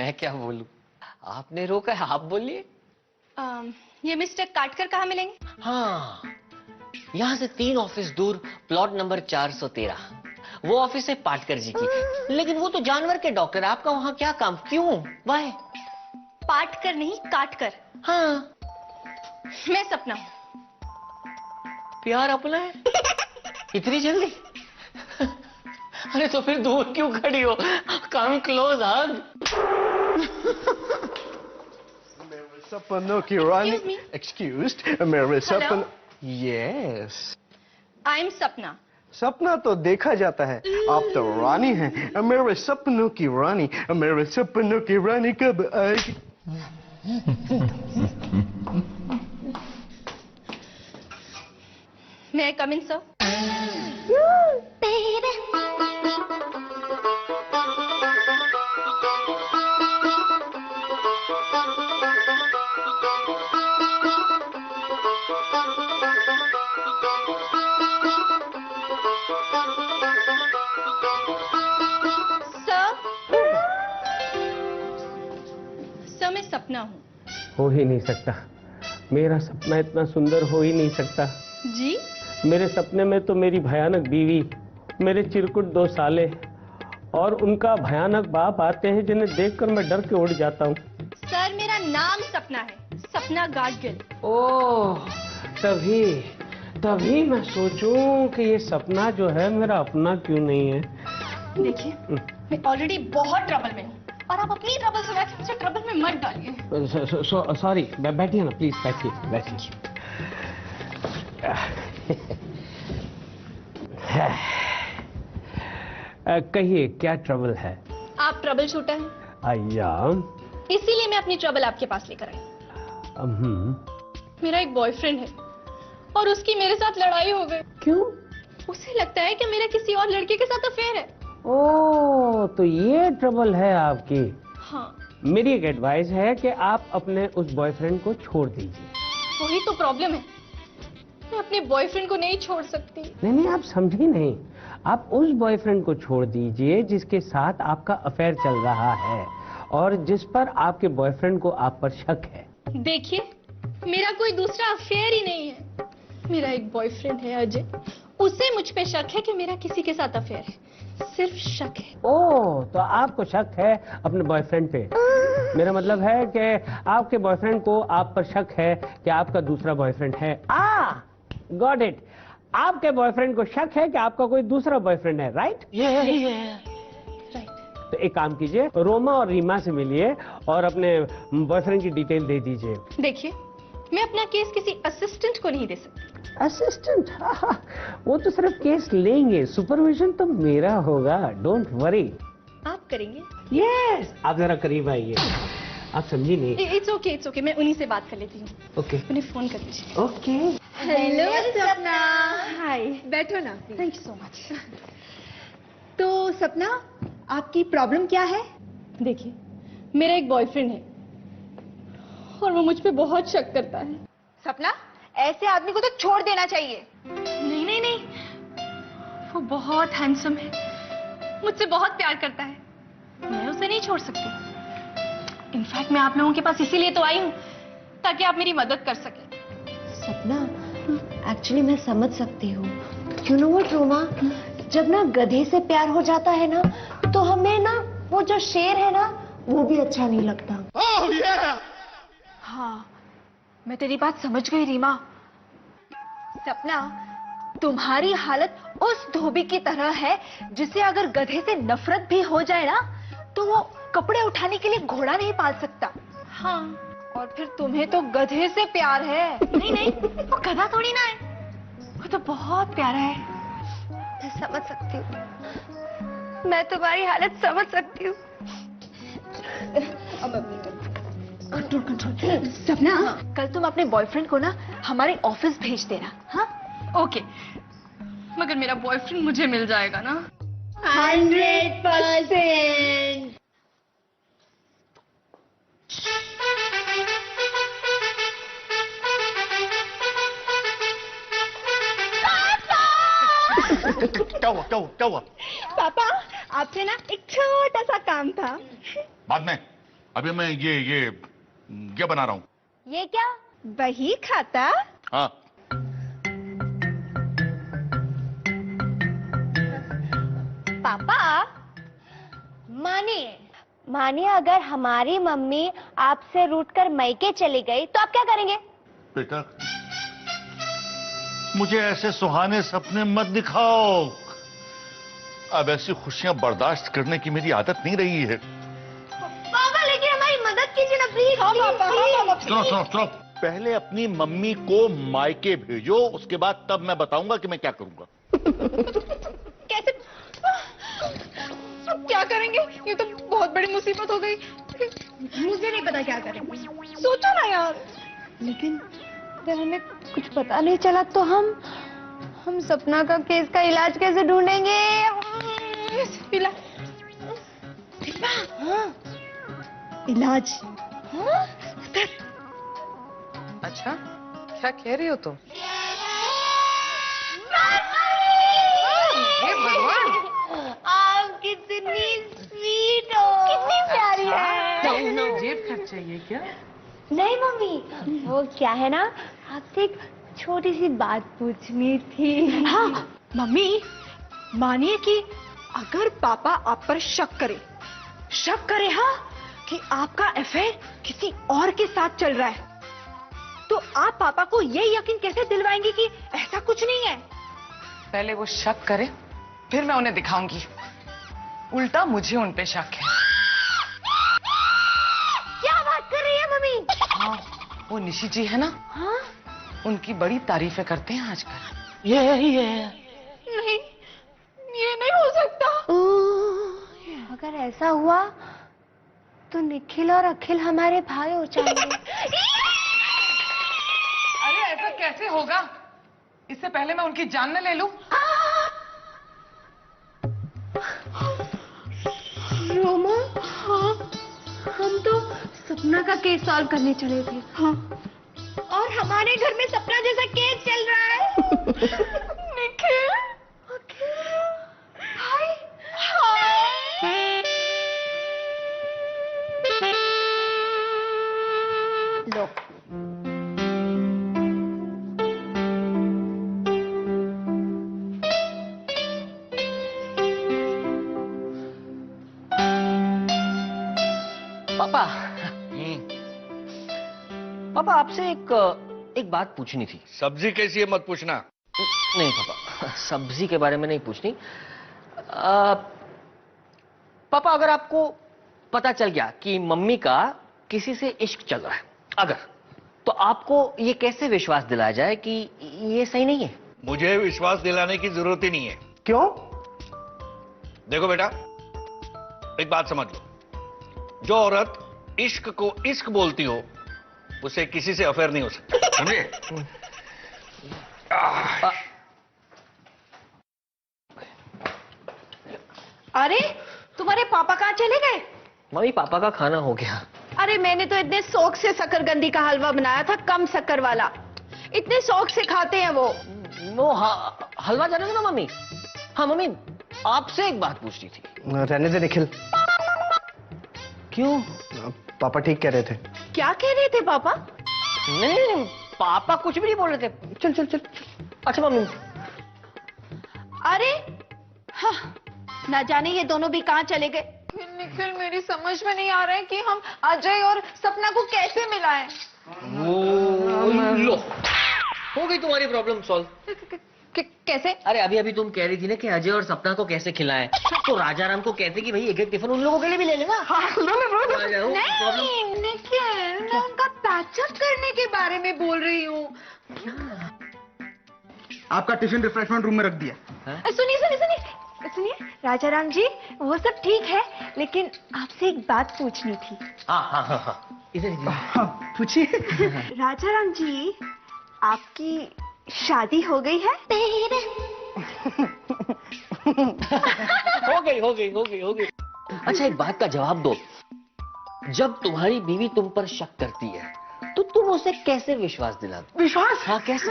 मैं क्या बोलूं, आपने रोका है, आप बोलिए। ये मिस्टर काटकर कहाँ मिलेंगे? हाँ, यहाँ से 3 ऑफिस दूर प्लॉट नंबर 413, वो ऑफिस है पाटकर जी की। लेकिन वो तो जानवर के डॉक्टर है, आपका वहाँ क्या काम, क्यों, वाह? पाटकर नहीं, काटकर। हाँ, मैं सपना हूँ। प्यार अपना है? इतनी जल्दी? अरे तो फिर दूर क्यों खड़ी हो, कम क्लोज हग। सपनों की रानी। Excuse me. Excused, मेरे सपन। Hello? Yes. आई एम सपना। सपना तो देखा जाता है, आप तो रानी हैं। मेरे सपनों की रानी, मेरे सपनों की रानी कब आएगी? मैं कम इन सर? सर मैं सपना हूँ। हो ही नहीं सकता, मेरा सपना इतना सुंदर हो ही नहीं सकता। जी? मेरे सपने में तो मेरी भयानक बीवी, मेरे चिरकुट 2 साले और उनका भयानक बाप आते हैं, जिन्हें देखकर मैं डर के उड़ जाता हूँ। सर मेरा नाम सपना है, सपना गाडगिल। ओह, तभी मैं सोचूं कि ये सपना जो है मेरा अपना क्यों नहीं है। देखिए, मैं ऑलरेडी बहुत ट्रबल में हूँ और आप अपनी ट्रबल सुना के मुझे ट्रबल में मत डालिए। सॉरी, बैठिए ना प्लीज, बैठिए। कहिए क्या ट्रबल है? आप ट्रबल शूटर हैं, अय्या। इसीलिए मैं अपनी ट्रबल आपके पास लेकर आई। मेरा एक बॉयफ्रेंड है और उसकी मेरे साथ लड़ाई हो गई। क्यों? उसे लगता है कि मेरा किसी और लड़के के साथ अफेयर है। ओह, तो ये ट्रबल है आपकी। हाँ। मेरी एक एडवाइस है कि आप अपने उस बॉयफ्रेंड को छोड़ दीजिए। वही तो प्रॉब्लम है, मैं अपने बॉयफ्रेंड को नहीं छोड़ सकती। नहीं, आप समझी नहीं। आप उस बॉयफ्रेंड को छोड़ दीजिए जिसके साथ आपका अफेयर चल रहा है और जिस पर आपके बॉयफ्रेंड को आप पर शक है। देखिए, मेरा कोई दूसरा अफेयर ही नहीं है। मेरा एक बॉयफ्रेंड है अजय, उसे मुझ पे शक है कि मेरा किसी के साथ अफेयर है, सिर्फ शक है। ओह, तो आपको शक है अपने बॉयफ्रेंड पे। मेरा मतलब है कि आपके बॉयफ्रेंड को आप पर शक है कि आपका दूसरा बॉयफ्रेंड है। Got it. आपके बॉयफ्रेंड को शक है कि आपका कोई दूसरा बॉयफ्रेंड है, राइट? राइट। तो एक काम कीजिए, रोमा और रीमा से मिलिए और अपने बॉयफ्रेंड की डिटेल दे दीजिए। देखिए, मैं अपना केस किसी असिस्टेंट को नहीं दे सकती। असिस्टेंट? वो तो सिर्फ केस लेंगे, सुपरविजन तो मेरा होगा, डोंट वरी। आप करेंगे? यस। आप जरा करीब आइए, आप समझी नहीं। इट्स ओके, मैं उन्हीं से बात कर लेती हूँ। ओके, उन्हें फोन कर दीजिए। ओके। हेलो सपना। हाय, बैठो ना। Thank you so much. तो सपना, आपकी प्रॉब्लम क्या है? देखिए, मेरा एक बॉयफ्रेंड है और वो मुझ पे बहुत शक करता है। सपना, ऐसे आदमी को तो छोड़ देना चाहिए। नहीं, वो बहुत हैंडसम है, मुझसे बहुत प्यार करता है, मैं उसे नहीं छोड़ सकती। इनफैक्ट मैं आप लोगों के पास इसीलिए तो आई हूँ ताकि आप मेरी मदद कर सकें। सपना, एक्चुअली मैं समझ सकती हूँ। यू नो व्हाट रोमा, जब ना गधे से प्यार हो जाता है ना, तो हमें ना वो जो शेर है ना, वो भी अच्छा नहीं लगता। Oh yeah! हाँ, मैं तेरी बात समझ गई रीमा। सपना, तुम्हारी हालत उस धोबी की तरह है जिसे अगर गधे से नफरत भी हो जाए ना, तो वो कपड़े उठाने के लिए घोड़ा नहीं पाल सकता। हाँ, और फिर तुम्हें तो गधे से प्यार है। नहीं, वो गधा थोड़ी ना है, वो तो बहुत प्यारा है। मैं समझ सकती हूँ, मैं तुम्हारी हालत समझ सकती हूँ। कंट्रोल। सपना, कल तुम अपने बॉयफ्रेंड को ना हमारे ऑफिस भेज देना। हाँ, ओके, मगर मेरा बॉयफ्रेंड मुझे मिल जाएगा ना? 100%। क्या हुआ? पापा, आपसे ना एक छोटा सा काम था। बाद में अभी मैं ये बना रहा हूँ। ये क्या वही खाता? हाँ। पापा मानिए अगर हमारी मम्मी आपसे रूठ कर मायके चली गई तो आप क्या करेंगे? बेटा, मुझे ऐसे सुहाने सपने मत दिखाओ। अब ऐसी खुशियां बर्दाश्त करने की मेरी आदत नहीं रही है। पापा लेकिन हमारी मदद कीजिए ना प्लीज। सुनो सुनो सुनो, पहले अपनी मम्मी को मायके भेजो, उसके बाद तब मैं बताऊंगा कि मैं क्या करूंगा। कैसे? अब क्या करेंगे? ये तो बहुत बड़ी मुसीबत हो गई। मुझे नहीं पता क्या करें। सोचो ना यार। लेकिन अगर हमें कुछ पता नहीं चला तो हम सपना का केस का इलाज कैसे ढूंढेंगे? हाँ, इलाज। हाँ? अच्छा, क्या कह रही हो तुम? हे भगवान, आप कितनी स्वीट हो, कितनी प्यारी है। जेब खर्च चाहिए क्या? नहीं मम्मी, वो क्या है ना, आपसे एक छोटी सी बात पूछनी थी। हाँ मम्मी, मानिए कि अगर पापा आप पर शक करे हाँ कि आपका अफेयर किसी और के साथ चल रहा है, तो आप पापा को ये यकीन कैसे दिलवाएंगे कि ऐसा कुछ नहीं है? पहले वो शक करे, फिर मैं उन्हें दिखाऊंगी। उल्टा मुझे उन पे शक है। क्या बात कर रही है मम्मी? हाँ, वो निशी जी है ना, हाँ? उनकी बड़ी तारीफें करते हैं आजकल। ये नहीं, ये नहीं हो सकता। अगर ऐसा हुआ तो निखिल और अखिल हमारे भाई हो जाएंगे। अरे ऐसा कैसे होगा? इससे पहले मैं उनकी जान न ले लूं। रोमा, हाँ, हम तो सपना का केस सॉल्व करने चले थे। हाँ, और हमारे घर में सपना जैसा केस चल रहा है। निखिल, भाई, लो। पापा, पापा आपसे एक बात पूछनी थी। सब्जी कैसी है मत पूछना। नहीं पापा, सब्जी के बारे में नहीं पूछनी। पापा, अगर आपको पता चल गया कि मम्मी का किसी से इश्क चल रहा है, अगर, तो आपको ये कैसे विश्वास दिलाया जाए कि ये सही नहीं है? मुझे विश्वास दिलाने की जरूरत ही नहीं है। क्यों? देखो बेटा, एक बात समझ लो, जो औरत इश्क को इश्क बोलती हो उसे किसी से अफेयर नहीं हो सकता, समझे? अरे तुम्हारे पापा कहाँ चले गए? मम्मी, पापा का खाना हो गया। अरे मैंने तो इतने शौक से शकरकंदी का हलवा बनाया था, कम शक्कर वाला। इतने शौक से खाते हैं वो। हलवा जाने दो ना मम्मी। हाँ मम्मी, आपसे एक बात पूछनी थी। रहने दे निखिल। क्यों? पापा ठीक कह रहे थे। क्या कह रहे थे पापा? नहीं, पापा कुछ भी नहीं बोल रहे थे। चल चल चल। अच्छा मम्मी। अरे हाँ, ना जाने ये दोनों भी कहाँ चले गए। निखिल, मेरी समझ में नहीं आ रहा है कि हम अजय और सपना को कैसे मिलाएं। लो, हो गई तुम्हारी प्रॉब्लम सॉल्व। कैसे? अरे अभी तुम कह रही थी ना कि अजय और सपना को कैसे खिलाएं, तो राजाराम को कहते कि भाई एक एक टिफिन उन लोगों के लिए भी ले लेना। नहीं निखिल, मैं उनका पैचअप करने के बारे में बोल रही हूँ। आपका टिफिन रिफ्रेशमेंट रूम में रख दिया। सुनिए राजाराम जी, वो सब ठीक है, लेकिन आपसे एक बात पूछनी थी। हाँ, इधर पूछिए। राजाराम जी, आपकी शादी हो गई है? हो गई। अच्छा, एक बात का जवाब दो। जब तुम्हारी बीवी तुम पर शक करती है तो तुम उसे कैसे विश्वास दिलाते? विश्वास? हाँ, कैसे?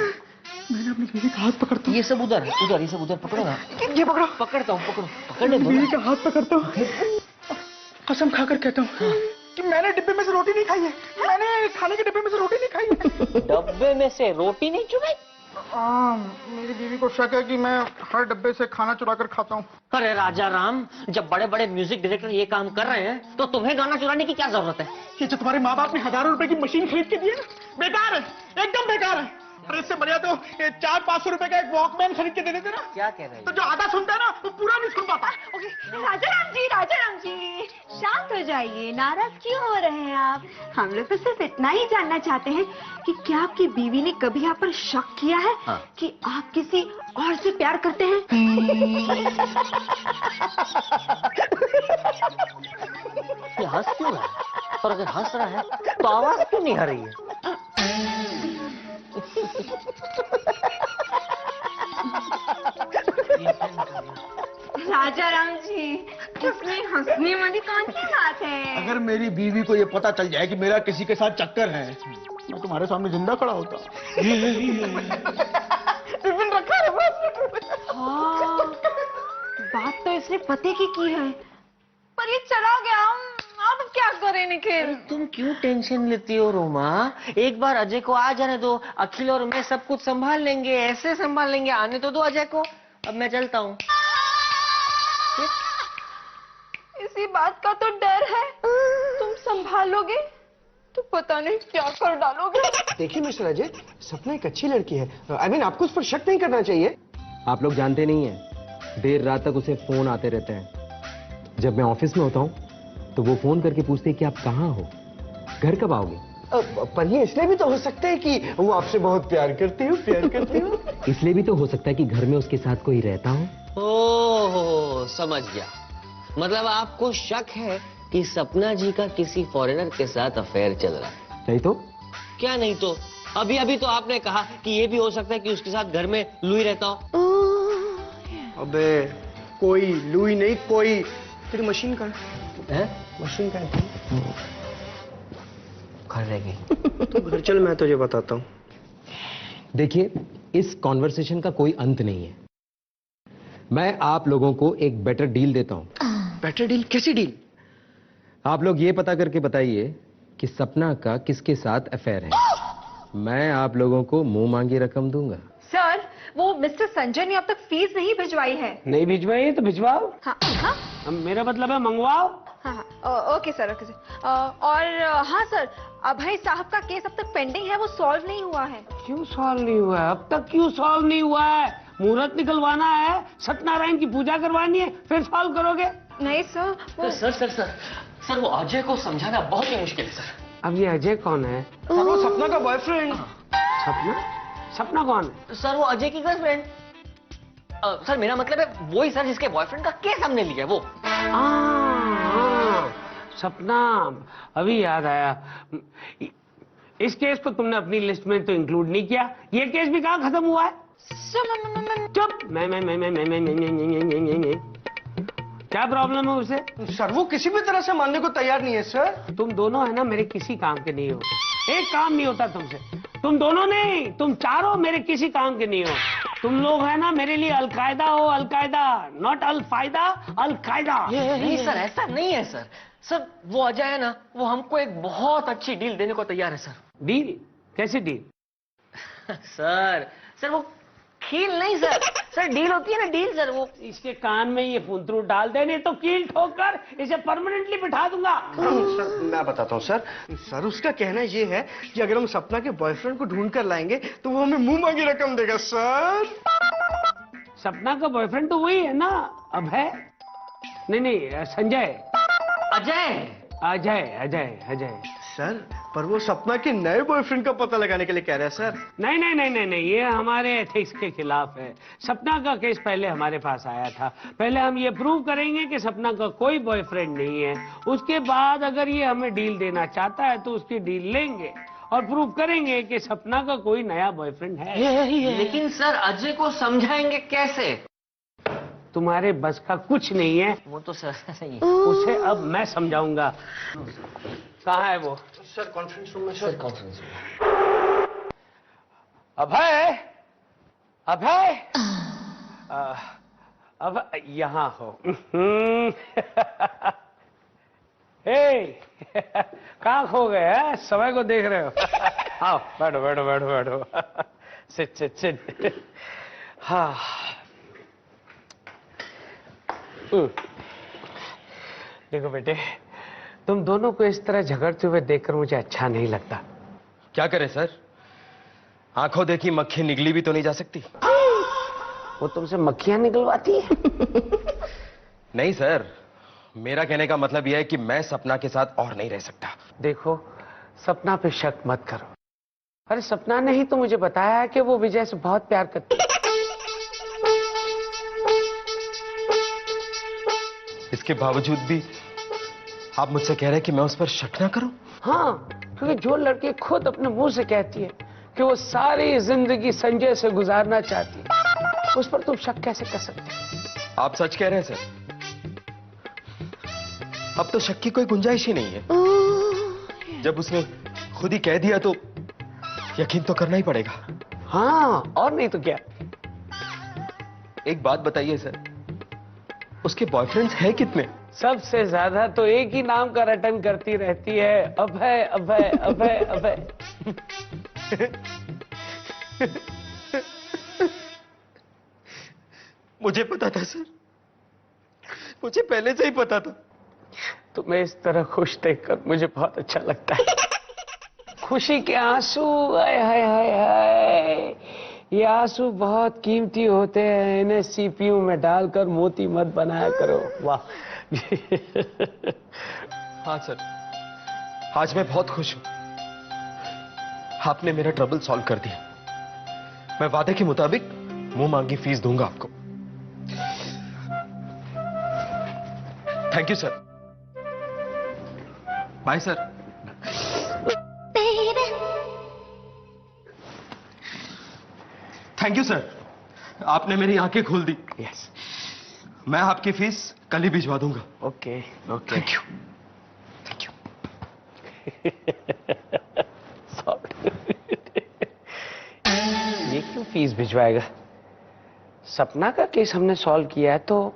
मैंने अपनी बीवी का हाथ पकड़ता हूँ। ये सब उधर ये सब उधर पकड़ो ना। ये पकड़ो। पकड़ता हूँ, पकड़ने दो। बीवी का हाथ पकड़ता हूँ, कसम खाकर कहता हूँ कि मैंने डिब्बे में से रोटी नहीं खाई है। मैंने खाने के डिब्बे में से रोटी नहीं खाई है। डब्बे में से रोटी नहीं चुराई? मेरी बीवी को शक है कि मैं हर डब्बे से खाना चुरा कर खाता हूँ। अरे राजा राम, जब बड़े बड़े म्यूजिक डायरेक्टर ये काम कर रहे हैं तो तुम्हें गाना चुराने की क्या जरूरत है? ये जो तुम्हारे माँ बाप ने हजारों रुपए की मशीन खरीद के दी है ना, बेकार है, एकदम बेकार है। अरे इससे बढ़िया तो 400-500 रुपए का एक वॉकमैन खरीद के दे देते ना। क्या कह रहे तो जो आधा सुनता है ना वो पूरा नहीं सुन पाता। ओके, राजा राम जी शांत हो जाइए, नाराज क्यों हो रहे हैं आप? हम लोग तो सिर्फ इतना ही जानना चाहते हैं कि क्या आपकी बीवी ने कभी आप पर शक किया है हाँ। कि आप किसी और से प्यार करते हैं? ये हंस क्यों रहा है? और अगर हंस रहा है तो आवाज क्यों नहीं आ रही है? राजा राम जी, इसमें हंसने वाली कौन सी बात है? अगर मेरी बीवी को ये पता चल जाए कि मेरा किसी के साथ चक्कर है, मैं तुम्हारे सामने जिंदा खड़ा होता। टिफिन रखा है बस। हाँ, बात तो इसने पते की है, पर ये चला गया। अब क्या करें निखिल? तुम क्यों टेंशन लेती हो रोमा? एक बार अजय को आ जाने दो, अखिल और मैं सब कुछ संभाल लेंगे, ऐसे संभाल लेंगे। आने तो दो अजय को। अब मैं चलता हूँ। इसी बात का तो डर है, तुम संभालोगे तो पता नहीं क्या कर डालोगे। देखिए मिस्टर अजय, सपना एक अच्छी लड़की है। I mean, आपको उस पर शक नहीं करना चाहिए। आप लोग जानते नहीं हैं, देर रात तक उसे फोन आते रहते हैं। जब मैं ऑफिस में होता हूँ तो वो फोन करके पूछते हैं कि आप कहाँ हो, घर कब आओगे। पर ये इसलिए भी तो हो सकता है कि वो आपसे बहुत प्यार करती हो। इसलिए भी तो हो सकता है कि घर में उसके साथ कोई रहता हो। ओह, समझ गया। मतलब आपको शक है कि सपना जी का किसी फॉरेनर के साथ अफेयर चल रहा है। नहीं तो क्या नहीं तो? अभी अभी तो आपने कहा कि ये भी हो सकता है कि उसके साथ घर में लुई रहता हो। अबे कोई लुई नहीं, कोई। तेरी मशीन का है? मशीन का है। घर रह गई। तो घर चल, मैं तुझे बताता हूँ। देखिए, इस कॉन्वर्सेशन का कोई अंत नहीं है। मैं आप लोगों को एक बेटर डील देता हूं। Better deal? कैसी डील? आप लोग ये पता करके बताइए कि सपना का किसके साथ अफेयर है। मैं आप लोगों को मुंह मांगी रकम दूंगा। सर, वो मिस्टर संजय ने अब तक फीस नहीं भिजवाई है। नहीं भिजवाई तो भिजवाओ। हाँ हाँ अब मेरा मतलब है मंगवाओ। हाँ हाँ, ओके सर, ओके सर। और हाँ सर, अभय साहब का केस अब तक पेंडिंग है, वो सॉल्व नहीं हुआ है। क्यों सॉल्व नहीं हुआ है? अब तक क्यों सॉल्व नहीं हुआ है? मुहूर्त निकलवाना है, सत्यनारायण की पूजा करवानी है, फिर सॉल्व करोगे? नहीं सर, वो सर वो अजय को समझाना बहुत ही मुश्किल है सर। अब ये अजय कौन है? सर वो सपना का बॉयफ्रेंड। सपना? सपना कौन है? सर वो अजय की गर्लफ्रेंड। सर मेरा मतलब है वही सर जिसके बॉयफ्रेंड का केस हमने लिया वो। हाँ, सपना, अभी याद आया। इस केस को तुमने अपनी लिस्ट में तो इंक्लूड नहीं किया। ये केस भी कहाँ खत्म हुआ है? चुप। मैं क्या प्रॉब्लम है उसे? सर वो किसी भी तरह से मानने को तैयार नहीं है सर। तुम दोनों है ना मेरे किसी काम के नहीं हो। एक काम नहीं होता तुमसे। तुम दोनों नहीं, तुम चारों मेरे किसी काम के नहीं हो। तुम लोग है ना मेरे लिए अलकायदा हो, अलकायदा, नॉट अलफायदा, अलकायदा। नहीं सर, ऐसा नहीं है सर। सर वो अजय है ना, वो हमको एक बहुत अच्छी डील देने को तैयार है सर। डील? कैसी डील? सर वो कील नहीं सर। सर डील होती है ना, डील सर। वो इसके कान में ये फुंतरू डाल दे, नहीं तो कील ठोकर इसे परमानेंटली बिठा दूंगा। सर मैं बताता हूँ सर। सर उसका कहना ये है कि अगर हम सपना के बॉयफ्रेंड को ढूंढ कर लाएंगे तो वो हमें मुंह मांगी रकम देगा सर। सपना का बॉयफ्रेंड तो वही है ना, अभय? नहीं, संजय। अजय। अजय। सर पर वो सपना के नए बॉयफ्रेंड का पता लगाने के लिए कह रहा है सर। नहीं, ये हमारे एथिक्स के खिलाफ है। सपना का केस पहले हमारे पास आया था। पहले हम ये प्रूव करेंगे कि सपना का कोई बॉयफ्रेंड नहीं है। उसके बाद अगर ये हमें डील देना चाहता है तो उसकी डील लेंगे और प्रूव करेंगे कि सपना का कोई नया बॉयफ्रेंड है। लेकिन सर अजय को समझाएंगे कैसे? तुम्हारे बस का कुछ नहीं है। वो तो सर सही। उसे अब मैं समझाऊंगा। कहाँ है वो? सर कॉन्फ्रेंस रूम में सर। Conference room. अभय, अब यहाँ हो। ए, कहाँ खो गए हैं? समय को देख रहे हो? आओ बैठो बैठो बैठो बैठो। Sit sit sit. हाँ देखो बेटे, तुम दोनों को इस तरह झगड़ते हुए देखकर मुझे अच्छा नहीं लगता। क्या करें सर? आंखों देखी मक्खी निगली भी तो नहीं जा सकती। वो तुमसे मक्खियां निकलवाती है? नहीं सर, मेरा कहने का मतलब यह है कि मैं सपना के साथ और नहीं रह सकता। देखो, सपना पे शक मत करो। अरे सपना ने ही तो मुझे बताया है कि वो विजय से बहुत प्यार करती है। इसके बावजूद भी आप मुझसे कह रहे हैं कि मैं उस पर शक ना करूं? हाँ, क्योंकि जो लड़की खुद अपने मुंह से कहती है कि वो सारी जिंदगी संजय से गुजारना चाहती है, उस पर तुम शक कैसे कर सकते हो? आप सच कह रहे हैं सर? अब तो शक की कोई गुंजाइश ही नहीं है। जब उसने खुद ही कह दिया तो यकीन तो करना ही पड़ेगा। हाँ, और नहीं तो क्या। एक बात बताइए सर, उसके बॉयफ्रेंड्स हैं कितने? सबसे ज्यादा तो एक ही नाम का रटन करती रहती है, अभय अभय अभय अभय। मुझे पता था सर, मुझे पहले से ही पता था। तुम्हें इस तरह खुश देखकर मुझे बहुत अच्छा लगता है। खुशी के आंसू, हाय हाय हाय हाय, ये आंसू बहुत कीमती होते हैं, इन्हें सीपीयू में डालकर मोती मत बनाया करो। वाह। हाँ सर, आज मैं बहुत खुश हूं। आपने मेरा ट्रबल सॉल्व कर दिया। मैं वादे के मुताबिक मुंह मांगी फीस दूंगा आपको। Thank you sir. Bye sir. Thank you sir, आपने मेरी आंखें खोल दी। यस। मैं आपकी फीस कल ही भिजवा दूंगा। Okay okay. Thank you. Thank you. ये क्यों फीस भिजवाएगा? सपना का केस हमने सॉल्व किया है तो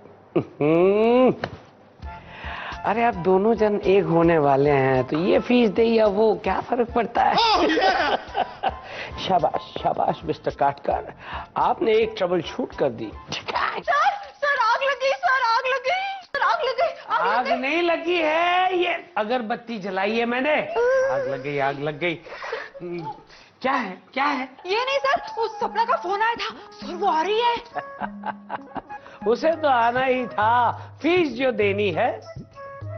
अरे आप दोनों जन एक होने वाले हैं तो ये फीस दे या वो, क्या फर्क पड़ता है? शाबाश शाबाश मिस्टर काटकर, आपने एक ट्रबल शूट कर दी। सर आग लग गई, सर आग लग गई, सर आग लग गई। आग नहीं लगी है, ये अगरबत्ती जलाई है मैंने। आग लग गई, आग लग गई। क्या है क्या है? ये नहीं सर, उस सपना का फोन आया था, सर वो आ रही है। उसे तो आना ही था, फीस जो देनी है।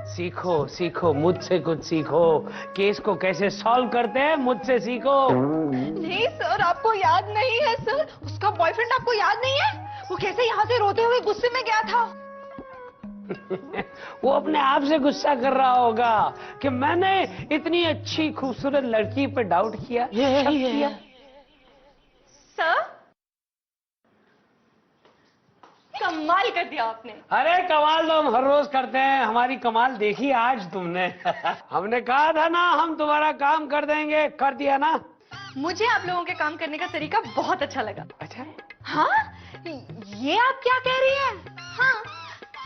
सीखो सीखो, मुझसे कुछ सीखो। केस को कैसे सॉल्व करते हैं मुझसे सीखो। नहीं सर, आपको याद नहीं है सर, उसका बॉयफ्रेंड आपको याद नहीं है? वो कैसे यहाँ से रोते हुए गुस्से में गया था। वो अपने आप से गुस्सा कर रहा होगा कि मैंने इतनी अच्छी खूबसूरत लड़की पे डाउट किया, शक किया। सर कमाल कर दिया आपने। अरे कमाल तो हम हर रोज करते हैं, हमारी कमाल देखी आज तुमने। हमने कहा था ना हम तुम्हारा काम कर देंगे, कर दिया ना। मुझे आप लोगों के काम करने का तरीका बहुत अच्छा लगा। अच्छा, हाँ, ये आप क्या कह रही हैं? हाँ,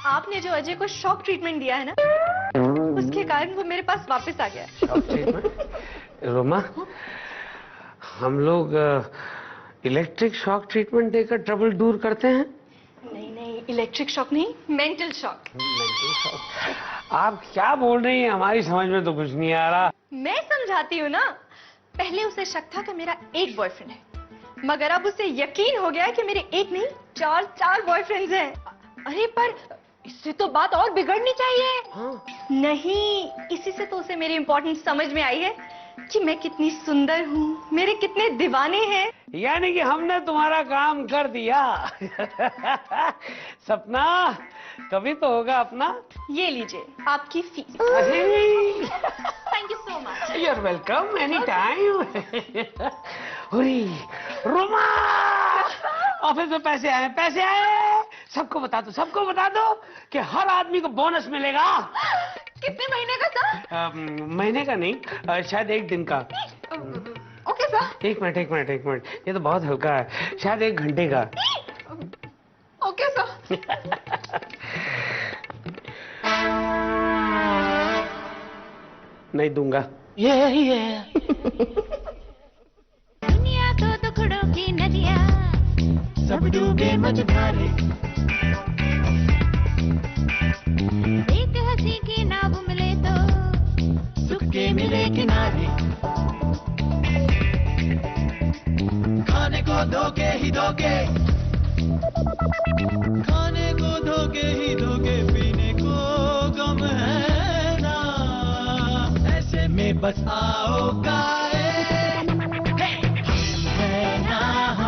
आपने जो अजय को शॉक ट्रीटमेंट दिया है ना, उसके कारण वो मेरे पास वापस आ गया। Shock treatment? रोमा, हम लोग इलेक्ट्रिक शॉक ट्रीटमेंट देकर ट्रबल दूर करते हैं। नहीं नहीं, इलेक्ट्रिक शॉक नहीं, मेंटल शॉक। Mental shock? आप क्या बोल रही हैं? हमारी समझ में तो कुछ नहीं आ रहा। मैं समझाती हूँ ना। पहले उसे शक था कि मेरा एक बॉयफ्रेंड है, मगर अब उसे यकीन हो गया है कि मेरे एक नहीं चार बॉयफ्रेंड्स हैं। अरे पर इससे तो बात और बिगड़नी चाहिए। हाँ। नहीं, इसी से तो उसे मेरी इंपॉर्टेंस समझ में आई है कि मैं कितनी सुंदर हूँ, मेरे कितने दीवाने हैं। यानी कि हमने तुम्हारा काम कर दिया। सपना, कभी तो होगा अपना। ये लीजिए आपकी fees. Thank you so much. You're welcome anytime. अरे रोमा, ऑफिस में पैसे आए, पैसे आए। सबको बता दो कि हर आदमी को बोनस मिलेगा। कितने महीने का सर? महीने का नहीं, शायद एक दिन का। Okay sir. एक मिनट, ये तो बहुत हल्का है, शायद 1 घंटे का। Okay sir. नहीं दूंगा। दुनिया तो टुकड़ों की नदियाँ, सब डूबे मझधारे। एक हंसी की नाव मिले तो सुख के मिले किनारे। खाने को धोखे ही धोखे, खाने को धोखे ही धोखे, पीने को गम है ना। ऐसे में बस आओ का